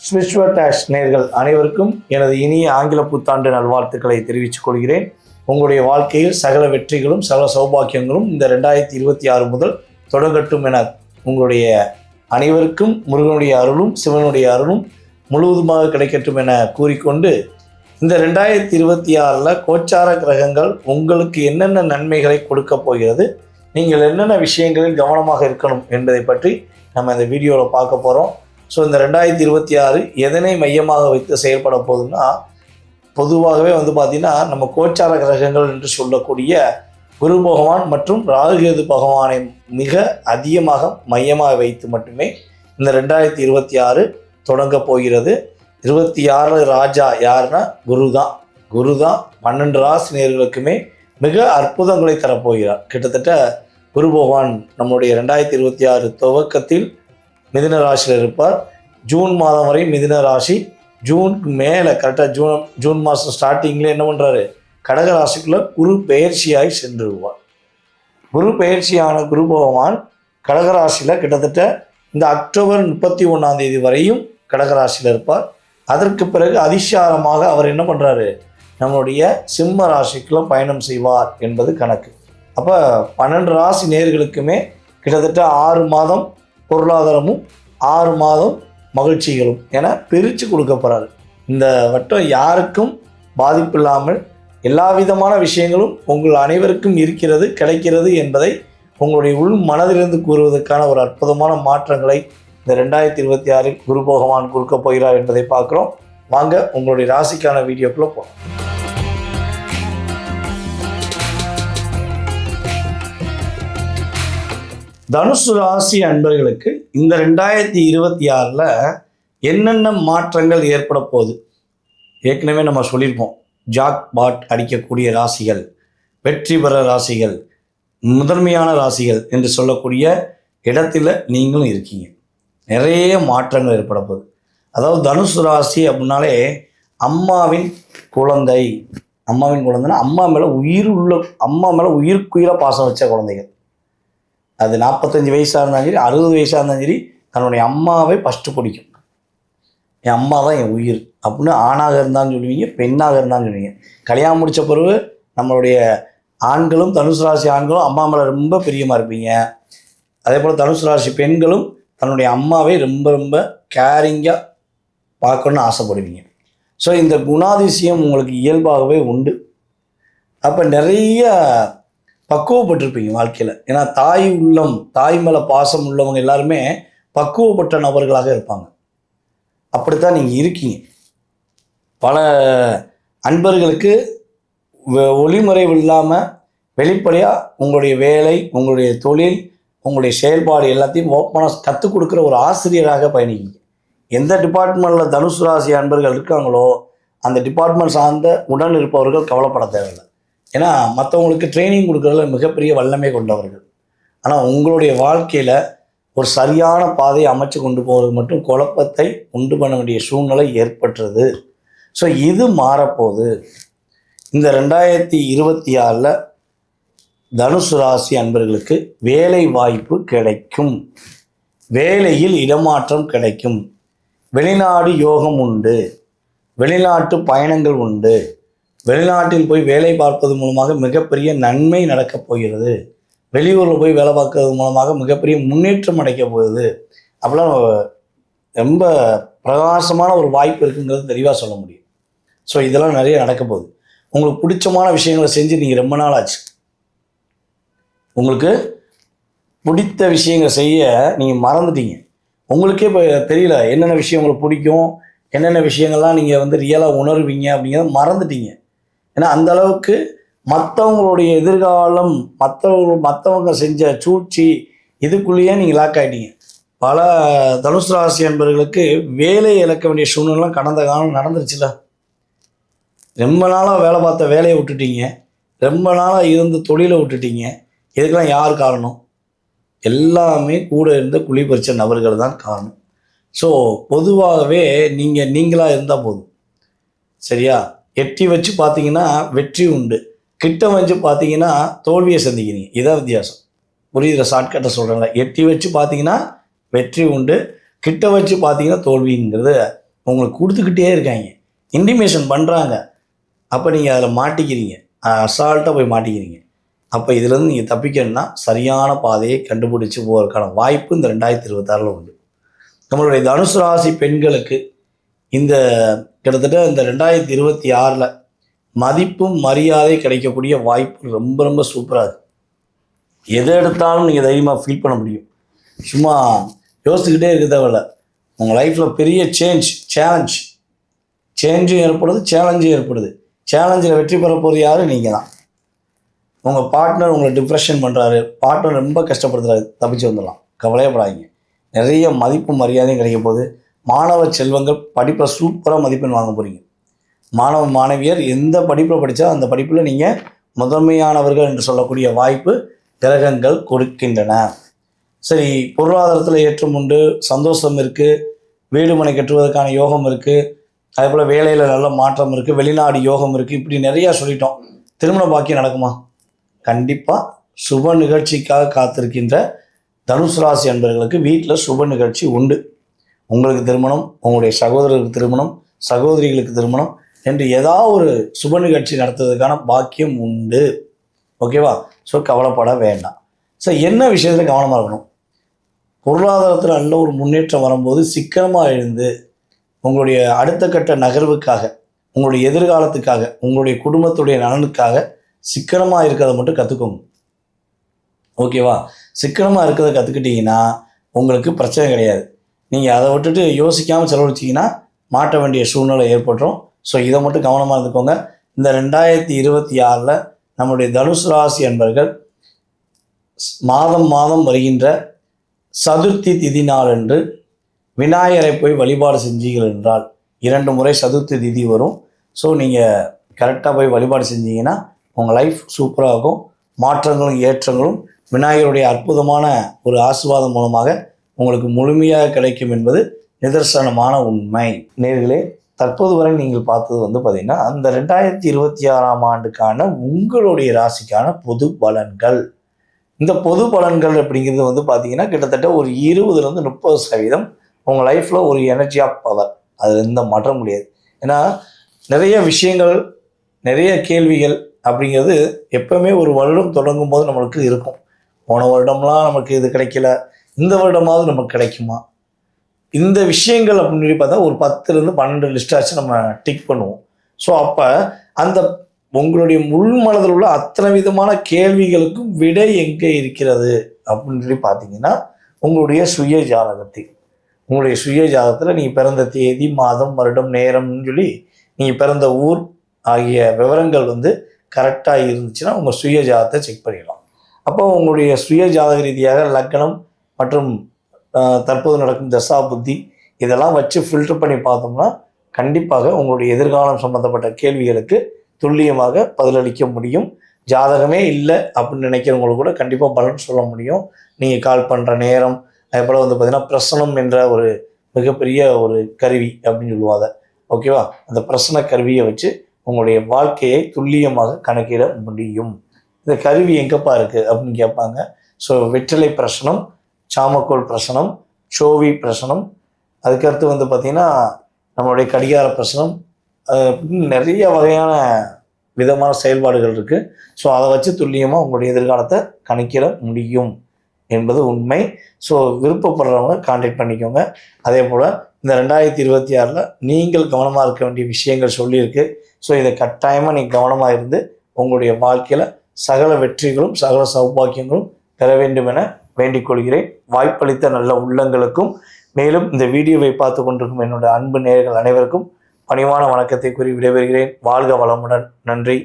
Spiritual நேயர்கள் அனைவருக்கும் எனது இனிய ஆங்கில புத்தாண்டு நல்வாழ்த்துக்களை தெரிவித்துக் கொள்கிறேன். உங்களுடைய வாழ்க்கையில் சகல வெற்றிகளும் சகல சௌபாக்கியங்களும் இந்த 2026 முதல் தொடங்கட்டும் என உங்களுடைய அனைவருக்கும் முருகனுடைய அருளும் சிவனுடைய அருளும் முழுவதுமாக கிடைக்கட்டும் என கூறிக்கொண்டு, இந்த 2026 கோச்சார கிரகங்கள் உங்களுக்கு என்னென்ன நன்மைகளை கொடுக்க போகிறது, நீங்கள் என்னென்ன விஷயங்களில் கவனமாக இருக்கணும் என்பதை பற்றி நம்ம இந்த வீடியோவில் பார்க்க போகிறோம். ஸோ இந்த 2026 எதனை மையமாக வைத்து செயல்பட போகுதுன்னா, பொதுவாகவே பார்த்திங்கன்னா நம்ம கோச்சார கிரகங்கள் என்று சொல்லக்கூடிய குரு பகவான் மற்றும் ராகுகேது பகவானை மிக அதிகமாக மையமாக வைத்து மட்டுமே இந்த 2026 தொடங்க போகிறது. 26 ராஜா யாருன்னா குரு தான் 12 ராசி நேயர்களுக்குமே மிக அற்புதங்களை தரப்போகிறார். கிட்டத்தட்ட குரு பகவான் நம்முடைய 2026 துவக்கத்தில் மிதுன ராசியில் இருப்பார். ஜூன் மாதம் வரை மிதுன ராசி, ஜூன் மேலே கரெக்டாக ஜூன் மாதம் ஸ்டார்டிங்கில் என்ன பண்ணுறாரு, கடக ராசிக்குள்ளே குரு பெயர்ச்சியாகி சென்றுடுவார். குரு பெயர்ச்சியான குரு பகவான் கடகராசியில் கிட்டத்தட்ட இந்த அக்டோபர் 31 வரையும் கடகராசியில் இருப்பார். அதற்கு பிறகு அதிசாரமாக அவர் என்ன பண்ணுறாரு, நம்மளுடைய சிம்ம ராசிக்குள்ளே பயணம் செய்வார் என்பது கணக்கு. அப்போ 12 ராசி நேயர்களுக்குமே கிட்டத்தட்ட 6 மாதம் பொருளாதாரமும் 6 மாதம் மகிழ்ச்சிகளும் என பிரித்து கொடுக்க போகிறாரு. இந்த வட்டம் யாருக்கும் பாதிப்பு இல்லாமல் எல்லா விதமான விஷயங்களும் உங்கள் அனைவருக்கும் இருக்கிறது, கிடைக்கிறது என்பதை உங்களுடைய உள் மனதிலிருந்து கூறுவதற்கான ஒரு அற்புதமான மாற்றங்களை இந்த 2026 குரு பகவான் கொடுக்க போகிறார் என்பதை பார்க்குறோம். வாங்க உங்களுடைய ராசிக்கான வீடியோக்குள்ளே போகலாம். தனுசு ராசி அன்பர்களுக்கு இந்த 2026 என்னென்ன மாற்றங்கள் ஏற்பட போகுது, ஏற்கனவே நம்ம சொல்லியிருப்போம். ஜாக் பாட் அடிக்கக்கூடிய ராசிகள், வெற்றி பெற ராசிகள், முதன்மையான ராசிகள் என்று சொல்லக்கூடிய இடத்துல நீங்களும் இருக்கீங்க. நிறைய மாற்றங்கள் ஏற்பட போகுது. அதாவது தனுசு ராசி அப்படின்னாலே அம்மாவின் குழந்தைன்னா அம்மா மேலே உயிருக்குயிராக பாசம் வச்ச குழந்தைகள். அது 45 வயசாக இருந்தாலும் சரி, 60 வயசாக இருந்தாலும் சரி, தன்னுடைய அம்மாவை ஃபஸ்ட்டு பிடிக்கும். என் அம்மா தான் என் உயிர் அப்படின்னு ஆணாக இருந்தாலும் சொல்லுவீங்க, பெண்ணாக இருந்தாலும் சொல்லுவீங்க. கல்யாணம் முடித்த பிறகு நம்மளுடைய ஆண்களும் தனுசு ராசி ஆண்களும் அம்மா மேலே ரொம்ப பிரியமாக இருப்பீங்க. அதே போல் தனுசு ராசி பெண்களும் தன்னுடைய அம்மாவை ரொம்ப ரொம்ப கேரிங்காக பார்க்கணுன்னு ஆசைப்படுவீங்க. ஸோ இந்த குணாதிசயம் உங்களுக்கு இயல்பாகவே உண்டு. அப்போ நிறைய பக்குவப்பட்டிருப்பீங்க வாழ்க்கையில். ஏன்னா தாய் மேலே பாசம் உள்ளவங்க எல்லாருமே பக்குவப்பட்ட நபர்களாக இருப்பாங்க. அப்படித்தான் நீங்கள் இருக்கீங்க. பல அன்பர்களுக்கு ஒளிமுறைவு இல்லாமல் வெளிப்படையாக உங்களுடைய வேலை, உங்களுடைய தொழில், உங்களுடைய செயல்பாடு எல்லாத்தையும் ஓப்பனாக கற்றுக் கொடுக்குற ஒரு ஆசிரியராக பயணிக்கிங்க. எந்த டிபார்ட்மெண்ட்டில் தனுசு ராசி அன்பர்கள் இருக்காங்களோ அந்த டிபார்ட்மெண்ட் சார்ந்த உடன் இருப்பவர்கள் கவலைப்பட தேவையில்லை. ஏன்னா மற்றவங்களுக்கு ட்ரைனிங் கொடுக்குறதுல மிகப்பெரிய வல்லமை கொண்டவர்கள். ஆனால் உங்களுடைய வாழ்க்கையில் ஒரு சரியான பாதையை அமைச்சு கொண்டு போகிறது மட்டும் குழப்பத்தை உண்டு பண்ண வேண்டிய சூழ்நிலை ஏற்பட்டுறது. ஸோ இது மாறப்போகுது. இந்த 2026 தனுசு ராசி அன்பர்களுக்கு வேலை வாய்ப்பு கிடைக்கும், வேலையில் இடமாற்றம் கிடைக்கும், வெளிநாடு யோகம் உண்டு, வெளிநாட்டு பயணங்கள் உண்டு, வெளிநாட்டில் போய் வேலை பார்ப்பது மூலமாக மிகப்பெரிய நன்மை நடக்கப் போகிறது, வெளியூரில் போய் வேலை பார்க்கறது மூலமாக மிகப்பெரிய முன்னேற்றம் அடைக்க போகுது. அப்படிலாம் ரொம்ப பிரகாசமான ஒரு வாய்ப்பு இருக்குங்கிறது தெளிவாக சொல்ல முடியும். ஸோ இதெல்லாம் நிறைய நடக்க போகுது. உங்களுக்கு பிடிச்சமான விஷயங்களை செஞ்சு நீங்கள் ரொம்ப நாள் ஆச்சு. உங்களுக்கு பிடித்த விஷயங்களை செய்ய நீங்கள் மறந்துட்டீங்க. உங்களுக்கே இப்போ தெரியல என்னென்ன விஷயம் உங்களுக்கு பிடிக்கும், என்னென்ன விஷயங்கள்லாம் நீங்கள் ரியலாக உணர்வீங்க அப்படிங்கிறத மறந்துட்டீங்க. ஏன்னா அந்த அளவுக்கு மற்றவங்களுடைய எதிர்காலம், மற்றவங்க செஞ்ச சூழ்ச்சி இதுக்குள்ளேயே நீங்கள் லாக் ஆகிட்டீங்க. பல தனுசு ராசி என்பவர்களுக்கு வேலை இழக்க வேண்டிய சூழ்நிலாம் கடந்த காலம் நடந்துருச்சுல. ரொம்ப நாளாக வேலை பார்த்த வேலையை விட்டுட்டீங்க, ரொம்ப நாளாக இருந்த தொழிலை விட்டுட்டீங்க. இதுக்கெல்லாம் யார் காரணம்? எல்லாமே கூட இருந்த குழி பறிச்ச நபர்கள் தான் காரணம். ஸோ பொதுவாகவே நீங்களாக இருந்தால் போதும், சரியா? எட்டி வச்சு பார்த்தீங்கன்னா வெற்றி உண்டு, கிட்ட வச்சு பார்த்தீங்கன்னா தோல்வியை சந்திக்கிறீங்க. இதான் வித்தியாசம். புரியுற ஷார்ட்கட்டை சொல்கிறேன்ல. எட்டி வச்சு பார்த்தீங்கன்னா வெற்றி உண்டு, கிட்ட வச்சு பார்த்தீங்கன்னா தோல்விங்கிறது உங்களுக்கு கொடுத்துக்கிட்டே இருக்காங்க, இன்டிமேஷன் பண்ணுறாங்க. அப்போ நீங்கள் அதில் மாட்டிக்கிறீங்க, அசால்ட்டாக போய் மாட்டிக்கிறீங்க. அப்போ இதுலேருந்து நீங்கள் தப்பிக்கணும்னா சரியான பாதையை கண்டுபிடிச்சி போவதற்கான வாய்ப்பு இந்த 2026 உண்டு. நம்மளுடைய தனுசு ராசி பெண்களுக்கு இந்த கிட்டத்தட்ட இந்த 2026 மதிப்பும் மரியாதை கிடைக்கக்கூடிய வாய்ப்பு ரொம்ப ரொம்ப சூப்பராக இருக்குது. எதை எடுத்தாலும் நீங்கள் தைரியமாக ஃபீல் பண்ண முடியும். சும்மா யோசிச்சுக்கிட்டே இருக்க தேவையில்ல. உங்கள் லைஃப்பில் பெரிய சேஞ்சும் ஏற்படுது, சேலஞ்சும் ஏற்படுது. சேலஞ்சில் வெற்றி பெற போகிறது யார்? நீங்கள் தான். உங்கள் பார்ட்னர் உங்களை டிப்ரெஷன் பண்ணுறாரு, பார்ட்னர் ரொம்ப கஷ்டப்படுத்துறாரு, தப்பிச்சு வந்துடலாம், கவலையப்படாதீங்க. நிறைய மதிப்பு மரியாதையும் கிடைக்க போகுது. மாணவ செல்வங்கள் படிப்பை சூப்பராக மதிப்பெண் வாங்க போகிறீங்க. மாணவ மாணவியர் எந்த படிப்பில் படித்தா அந்த படிப்பில் நீங்கள் முதன்மையானவர்கள் என்று சொல்லக்கூடிய வாய்ப்பு கிரகங்கள் கொடுக்கின்றன. சரி, பொருளாதாரத்தில் ஏற்றம் உண்டு, சந்தோஷம் இருக்குது, வீடு மனை கட்டுவதற்கான யோகம் இருக்குது, அதே போல் வேலையில் நல்ல மாற்றம் இருக்குது, வெளிநாடு யோகம் இருக்குது, இப்படி நிறையா சொல்லிட்டோம். திருமண பாக்கியம் நடக்குமா? கண்டிப்பாக சுப நிகழ்ச்சிக்காக காத்திருக்கின்ற தனுசு ராசி அன்பர்களுக்கு வீட்டில் சுப நிகழ்ச்சி உண்டு. உங்களுக்கு திருமணம், உங்களுடைய சகோதரர்களுக்கு திருமணம், சகோதரிகளுக்கு திருமணம் என்று ஏதாவது ஒரு சுப நிகழ்ச்சி நடத்துவதற்கான பாக்கியம் உண்டு. ஓகேவா? ஸோ கவலைப்பட வேண்டாம். ஸோ என்ன விஷயத்தில் கவனமாக இருக்கணும்? பொருளாதாரத்தில் நல்ல ஒரு முன்னேற்றம் வரும்போது சிக்கனமாக எழுந்து உங்களுடைய அடுத்த கட்ட நகர்வுக்காக, உங்களுடைய எதிர்காலத்துக்காக, உங்களுடைய குடும்பத்துடைய நலனுக்காக சிக்கனமாக இருக்கிறத மட்டும் கற்றுக்கோங்க. ஓகேவா? சிக்கனமாக இருக்கிறத கற்றுக்கிட்டிங்கன்னா உங்களுக்கு பிரச்சனை கிடையாது. நீங்கள் அதை விட்டுட்டு யோசிக்காமல் செலவழிச்சிங்கன்னா மாட்ட வேண்டிய சூழ்நிலை ஏற்பட்டுரும். ஸோ இதை மட்டும் கவனமாக இருந்துக்கோங்க. இந்த 2026 நம்முடைய தனுசு ராசி அன்பர்கள் மாதம் வருகின்ற சதுர்த்தி திதி நாள் என்று விநாயகரை போய் வழிபாடு செஞ்சீர்கள் என்றால் 2 முறை சதுர்த்தி திதி வரும். ஸோ நீங்கள் கரெக்டாக போய் வழிபாடு செஞ்சீங்கன்னா உங்கள் லைஃப் சூப்பராக இருக்கும். மாற்றங்களும் ஏற்றங்களும் விநாயகருடைய அற்புதமான ஒரு ஆசீர்வாதம் மூலமாக உங்களுக்கு முழுமையாக கிடைக்கும் என்பது நிதர்சனமான உண்மை. நேர்களே, தற்போது வரை நீங்கள் பார்த்தது பார்த்திங்கன்னா அந்த 2026 ஆண்டுக்கான உங்களுடைய ராசிக்கான பொது பலன்கள். இந்த பொது பலன்கள் அப்படிங்கிறது பார்த்திங்கன்னா கிட்டத்தட்ட ஒரு 20-30% உங்கள் லைஃப்பில் ஒரு எனர்ஜி ஆஃப் பவர், அதில் எந்த மாற்றம் முடியாது. ஏன்னா நிறைய விஷயங்கள், நிறைய கேள்விகள் அப்படிங்கிறது எப்பவுமே ஒரு வருடம் தொடங்கும் போது நம்மளுக்கு இருக்கும். போன வருடம்லாம் நமக்கு இது கிடைக்கல, இந்த வருடமாவது நமக்கு கிடைக்குமா, இந்த விஷயங்கள் அப்படின்னு சொல்லி பார்த்தா ஒரு 10-12 லிஸ்டாச்சும் நம்ம டிக் பண்ணுவோம். ஸோ அப்போ அந்த உங்களுடைய முள் மனதில் உள்ள அத்தனை விதமான கேள்விகளுக்கும் விடை எங்கே இருக்கிறது அப்படின்னு சொல்லி பார்த்தீங்கன்னா உங்களுடைய சுய ஜாதகத்தில். உங்களுடைய சுய ஜாதகத்தில் நீங்கள் பிறந்த தேதி, மாதம், வருடம், நேரம்னு சொல்லி நீங்கள் பிறந்த ஊர் ஆகிய விவரங்கள் கரெக்டாக இருந்துச்சுன்னா உங்கள் சுய ஜாதகத்தை செக் பண்ணிடலாம். அப்போ உங்களுடைய சுய ஜாதக ரீதியாக லக்னம் மற்றும் தற்போது நடக்கும் தசா புத்தி இதெல்லாம் வச்சு ஃபில்டர் பண்ணி பார்த்தோம்னா கண்டிப்பாக உங்களுடைய எதிர்காலம் சம்பந்தப்பட்ட கேள்விகளுக்கு துல்லியமாக பதிலளிக்க முடியும். ஜாதகமே இல்லை அப்படின்னு நினைக்கிறவங்களுக்கு கூட கண்டிப்பாக பலன் சொல்ல முடியும். நீங்கள் கால் பண்ணுற நேரம், அதேபோல் பார்த்திங்கன்னா பிரசனம் என்ற ஒரு மிகப்பெரிய ஒரு கருவி அப்படின்னு சொல்லுவாங்க. ஓகேவா? அந்த பிரசன கருவியை வச்சு உங்களுடைய வாழ்க்கையை துல்லியமாக கணக்கிட முடியும். இந்த கருவி எங்கப்பா இருக்குது அப்படின்னு கேட்பாங்க. ஸோ வெற்றிலை பிரசனம், சாமக்கோள் பிரசனம், சோவி பிரசனம், அதுக்கடுத்து பார்த்திங்கன்னா நம்மளுடைய கடிகார பிரசனம், நிறைய வகையான விதமான செயல்பாடுகள் இருக்குது. ஸோ அதை வச்சு துல்லியமாக உங்களுடைய எதிர்காலத்தை கணக்கிட முடியும் என்பது உண்மை. ஸோ விருப்பப்படுறவங்க கான்டாக்ட் பண்ணிக்கோங்க. அதே போல் இந்த 2026 நீங்கள் கவனமாக இருக்க வேண்டிய விஷயங்கள் சொல்லியிருக்கு. ஸோ இதை கட்டாயமாக நீங்கள் கவனமாக இருந்து உங்களுடைய வாழ்க்கையில் சகல வெற்றிகளும் சகல சௌபாக்கியங்களும் பெற வேண்டும் என வேண்டிக் கொள்கிறேன். வாய்ப்பளித்த நல்ல உள்ளங்களுக்கும் மேலும் இந்த வீடியோவை பார்த்து கொண்டிருக்கும் என்னோட அன்பு நேயர்கள் அனைவருக்கும் பணிவான வணக்கத்தை கூறி விடைபெறுகிறேன். வாழ்க வளமுடன். நன்றி.